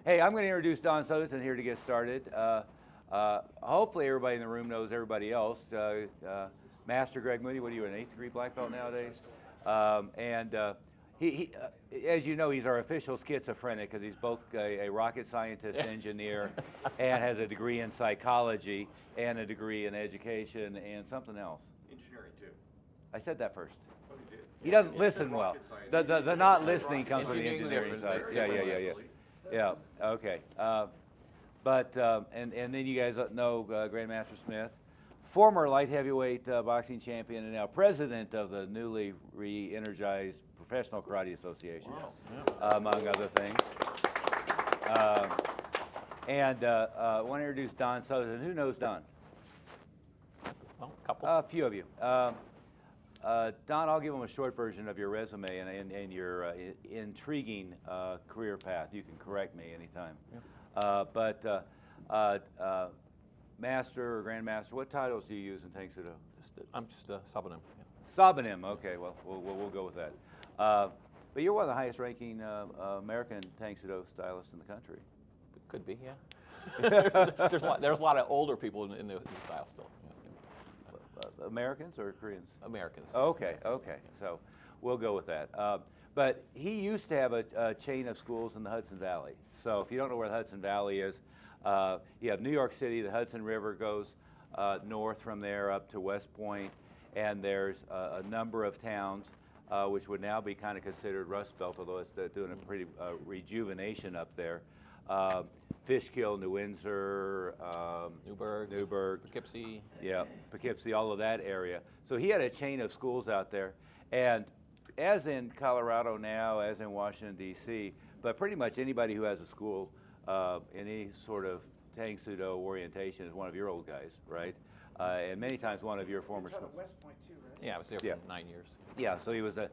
Hey, I'm going to introduce Don Sutherson here to get started. Hopefully everybody in the room knows everybody else. Master Greg Moody, what are you, an 8th degree black belt nowadays? He as you know, he's our official schizophrenic because he's both a rocket scientist, engineer, and has a degree in psychology and a degree in education and something else. Engineering too. I said that first. Oh, you did. He doesn't listen well. The not listening comes from the Engineering engineering side. difference. Yeah. Okay. And then you guys know Grandmaster Smith, former light heavyweight boxing champion and now president of the newly re-energized Professional Karate Association, among other things. I want to introduce Don Sutherson. Who knows Don? Well, a couple. A few of you. Don, I'll give him a short version of your resume and your intriguing career path. You can correct me anytime. Yeah. Master or Grandmaster, what titles do you use in Tang Soo Do? I'm just subbing him. Yeah. Subbing him. Okay, well, we'll go with that. But you're one of the highest-ranking American Tang Soo Do stylists in the country. Could be, yeah. there's a lot of older people in the style still. Yeah. Americans or Koreans? Americans. Okay. So we'll go with that. But he used to have a chain of schools in the Hudson Valley. So if you don't know where the Hudson Valley is, you have New York City, the Hudson River goes north from there up to West Point, and there's a number of towns which would now be kind of considered Rust Belt, although it's doing a pretty rejuvenation up there. Fishkill, New Windsor, Newburgh, Poughkeepsie. Yeah, Poughkeepsie, all of that area. So he had a chain of schools out there, and as in Colorado now, as in Washington, D.C., but pretty much anybody who has a school in any sort of Tang Soo Do orientation is one of your old guys, right? And many times one of your former schools. West Point too, right? Yeah, I was there for 9 years. Yeah, so he was the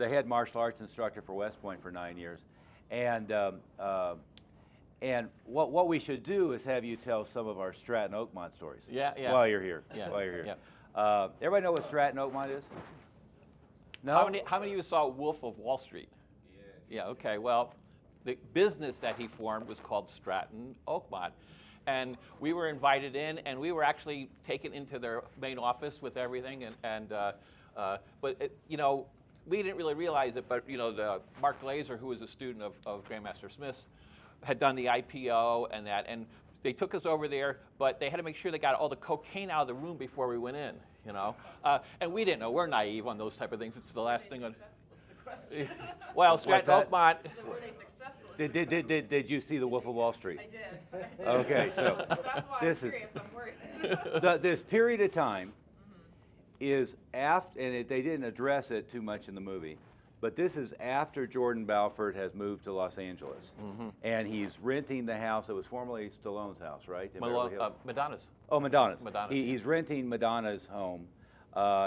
head martial arts instructor for West Point for 9 years. And what we should do is have you tell some of our Stratton Oakmont stories. Yeah. While you're here. Yeah. While you're here. Yeah. Everybody know what Stratton Oakmont is? No? How many of you saw Wolf of Wall Street? Yes. Yeah, okay. Well, the business that he formed was called Stratton Oakmont. And we were invited in, and we were actually taken into their main office with everything. You know, we didn't really realize it, but, you know, Mark Glazer, who was a student of Grandmaster Smith's, had done the IPO and that. And they took us over there, but they had to make sure they got all the cocaine out of the room before we went in, you know. And we didn't know. We're naive on those type of things. It's the last thing on. Well, Stratton Oakmont. Were they successful? Did you see The Wolf of Wall Street? I did. Okay, so That's why this I'm is curious. I'm worried. this period of time is after, and they didn't address it too much in the movie, but this is after Jordan Belfort has moved to Los Angeles, and he's renting the house that was formerly Stallone's house, right? In Beverly Hills? Madonna's. Oh, Madonna's. Madonna's. He's renting Madonna's home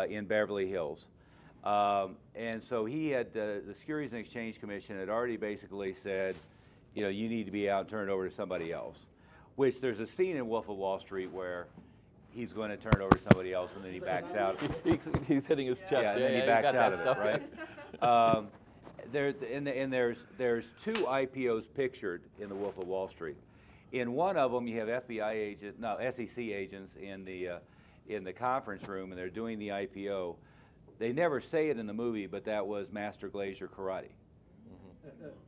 in Beverly Hills. And so he had, the Securities and Exchange Commission had already basically said, you know, you need to be out and turn it over to somebody else. Which there's a scene in Wolf of Wall Street where he's going to turn it over to somebody else and then he backs out. He's hitting his chest. Yeah, and then he backs out of stuff. it, right? There's two IPOs pictured in the Wolf of Wall Street. In one of them, you have SEC agents in the conference room, and they're doing the IPO. They never say it in the movie, but that was Master Glazer Karate.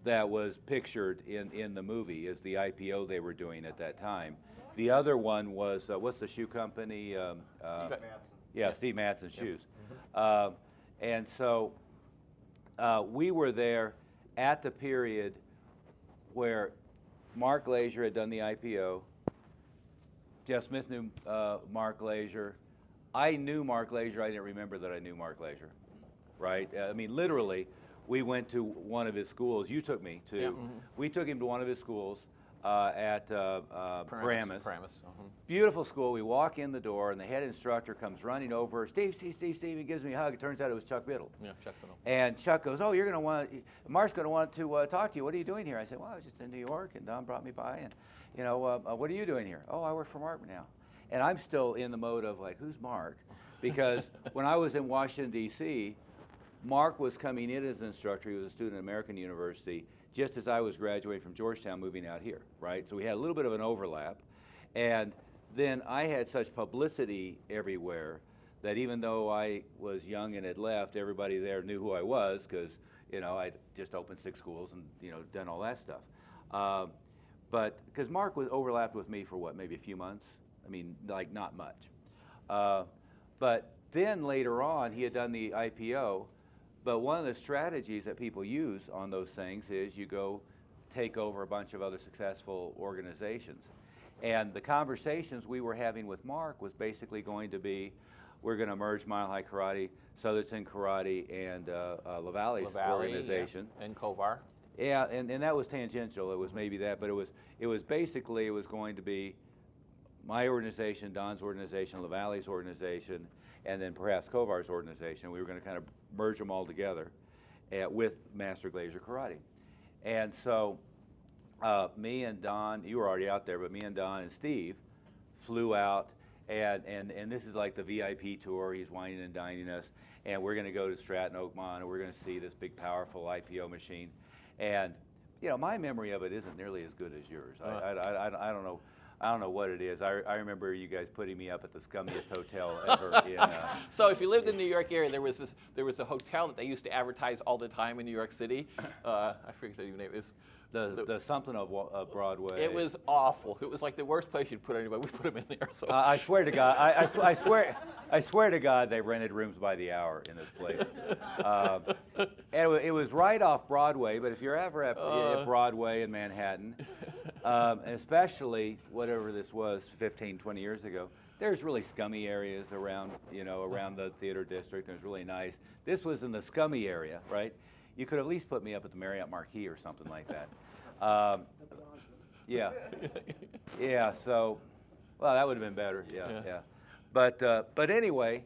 That was pictured in the movie as the IPO they were doing at that time. The other one was, what's the shoe company? Steve Madsen. Yeah, Steve Madsen Shoes. And so we were there at the period where Mark Glazer had done the IPO. Jeff Smith knew Mark Glazer. I knew Mark Glazer. I didn't remember that I knew Mark Glazer, right? I mean, literally, we went to one of his schools. You took me to. Yeah. We took him to one of his schools at Paramus. Uh-huh. Beautiful school. We walk in the door, and the head instructor comes running over. Steve. He gives me a hug. It turns out it was Chuck Biddle. Yeah, Chuck Biddle. And Chuck goes, "Oh, Mark's going to want to talk to you. What are you doing here?" I said, "Well, I was just in New York, and Don brought me by, and you know, what are you doing here?" "Oh, I work for Mark now." And I'm still in the mode of like, who's Mark? Because when I was in Washington, D.C., Mark was coming in as an instructor. He was a student at American University. just as I was graduating from Georgetown, moving out here, right? So we had a little bit of an overlap, and then I had such publicity everywhere that even though I was young and had left, everybody there knew who I was because, you know, I'd just opened 6 schools and, you know, done all that stuff. But because Mark was overlapped with me for what, maybe a few months? I mean, like not much. But then later on, he had done the IPO. But one of the strategies that people use on those things is you go take over a bunch of other successful organizations. And the conversations we were having with Mark was basically going to be, we're going to merge Mile High Karate, Southerton Karate, and LaValle's organization. Yeah, and Kovar. Yeah, and that was tangential. It was maybe that, but it was basically, it was going to be my organization, Don's organization, LaValle's organization, and then perhaps Kovar's organization. We were going to kind of merge them all together with Master Glazer Karate. And so me and Don, you were already out there, but me and Don and Steve flew out, and this is like the VIP tour. He's wining and dining us, and we're going to go to Stratton Oakmont, and we're going to see this big, powerful IPO machine. And you know, my memory of it isn't nearly as good as yours. I don't know. I don't know what it is. I remember you guys putting me up at the scummiest hotel ever. So if you lived in the New York area, there was a hotel that they used to advertise all the time in New York City. I forget the name. It's the something of Broadway. It was awful. It was like the worst place you'd put anybody. We put them in there. So. I swear to God, I swear to God, they rented rooms by the hour in this place. And it was right off Broadway. But if you're ever at Broadway in Manhattan, and especially whatever this was 15, 20 years ago, there's really scummy areas around, you know, around the theater district. It was really nice. This was in the scummy area, right? You could at least put me up at the Marriott Marquis or something like that. Yeah, yeah. So, well, that would have been better. Yeah. But anyway,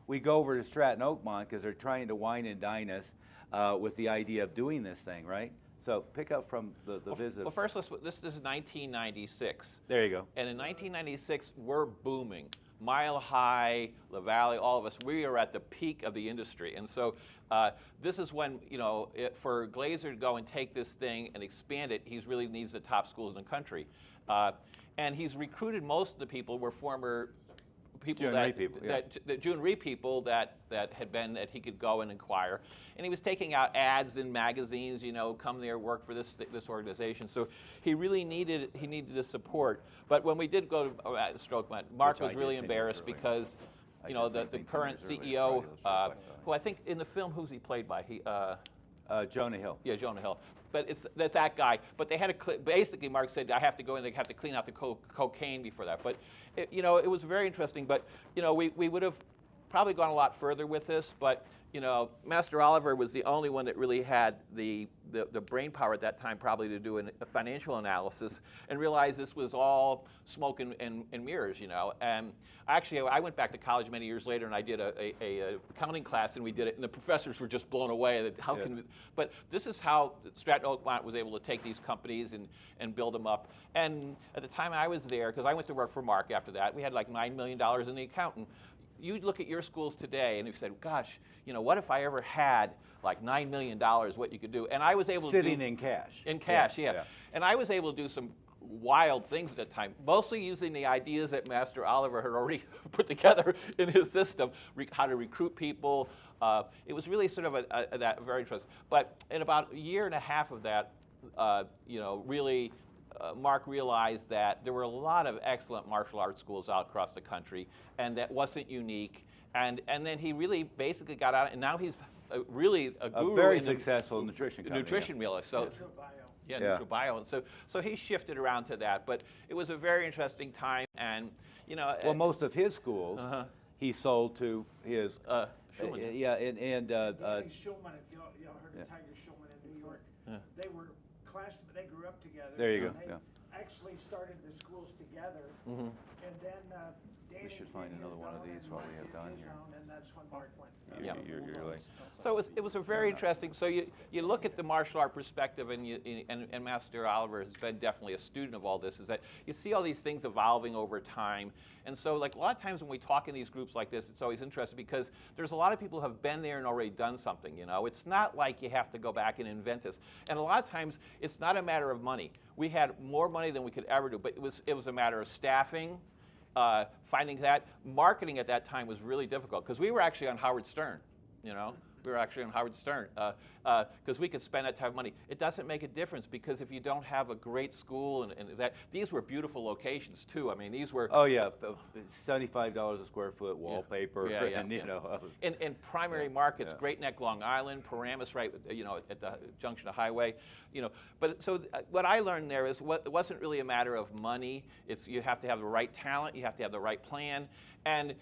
we go over to Stratton Oakmont because they're trying to wine and dine us with the idea of doing this thing, right? So pick up from the visit. Well, first, this is 1996. There you go. And in 1996, we're booming. Mile High, LaValle, all of us, we are at the peak of the industry. And so this is when, you know, for Glazer to go and take this thing and expand it, he really needs the top schools in the country. And he's recruited most of the people were former people June Rhee people that he could go and inquire, and he was taking out ads in magazines, you know, come there, work for this organization. So he really needed the support. But when we did go to Stroke, Mark was really embarrassed because, you know, the current CEO, who I think in the film, who's he played by? Jonah Hill. Yeah, Jonah Hill. But that's that guy. But they had to basically, Mark said, I have to go in. They have to clean out the cocaine before that. But you know, it was very interesting. But you know, we would have probably gone a lot further with this. But you know, Master Oliver was the only one that really had the brain power at that time, probably to do a financial analysis and realize this was all smoke and mirrors, you know. And actually, I went back to college many years later, and I did a accounting class, and we did it, and the professors were just blown away that how can we, but this is how Stratton Oakmont was able to take these companies and build them up. And at the time I was there, because I went to work for Mark after that, we had like $9 million in the account. And you'd look at your schools today and you said, gosh, you know, what if I ever had like $9 million, what you could do? And I was able to Sitting in cash. In cash, yeah. And I was able to do some wild things at that time, mostly using the ideas that Master Oliver had already put together in his system, how to recruit people. It was really sort of that very interesting. But in about a year and a half of that, you know, really, Mark realized that there were a lot of excellent martial arts schools out across the country, and that wasn't unique. And then he really basically got out, and now he's really a guru. A very successful nutrition company. Nutrition Miller. So, Yeah. NutriBio. And so he shifted around to that. But it was a very interesting time, and you know. Well, most of his schools he sold to his. Schulman. Yeah, and Schulman, if y'all heard of Tiger Schulman in New York, they were classmates. They grew up together. There you go. actually started the schools together. Mhm. And then Danny should did find his another one of own, these and while Mark we have did Don his here. own, And that's when Mark went. Yeah. You're like, So it was a very interesting. So you look at the martial art perspective, and Master Oliver has been definitely a student of all this. Is that you see all these things evolving over time, and so like a lot of times when we talk in these groups like this, it's always interesting because there's a lot of people who have been there and already done something. You know, it's not like you have to go back and invent this, and a lot of times it's not a matter of money. We had more money than we could ever do, but it was a matter of staffing. Finding that marketing at that time was really difficult because we were actually on Howard Stern, you know. We were actually on Howard Stern because we could spend that type of money. It doesn't make a difference because if you don't have a great school and that these were beautiful locations too. I mean, these were oh yeah, $75 a square foot wallpaper, Yeah, yeah, and yeah. you know. in primary markets, yeah. Great Neck, Long Island, Paramus, right, you know, at the junction of Highway, you know. But so what I learned there is it wasn't really a matter of money. It's you have to have the right talent, you have to have the right plan, and